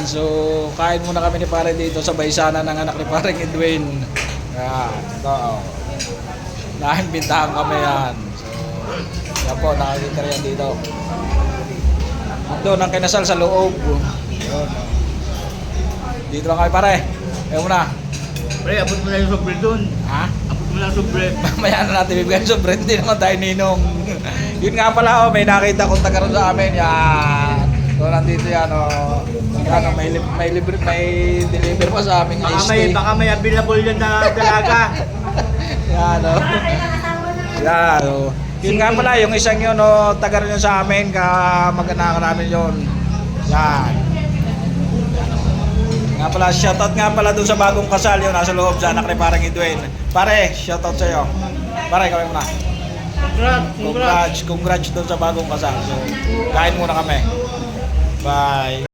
So, kain muna kami ni pare dito sa baysana ng anak ni pareng Edwin. Yan, ito. Dahil bintahan kami yan. So, yan po, nakakita yan dito. Doon ang kinasal sa loob. Yun. Dito lang kami pare. Ayaw mo na. Pre, abot mo na yung sobre dun. Ha? Abot mo na yung sobre. Mamaya na natin bibigyan sobre. Hindi naman tayo ninong. Yun nga pala, may nakita kong taga ron sa amin. Yan. So, nandito yan, Ano, may deliver pa sa aming ice tea. Baka may available yan na dalaga. Yan, Yan, Yun nga pala, yung isang yun, taga rin yun sa amin, mag-anak namin yun. Yan. Nga pala, shoutout nga pala dun sa bagong kasal yun, nasa loob sa anak ni parang Edwin. Pare, shoutout sa'yo. Pare, kami muna. Congrats dun sa bagong kasal. So, kain muna kami. Bye.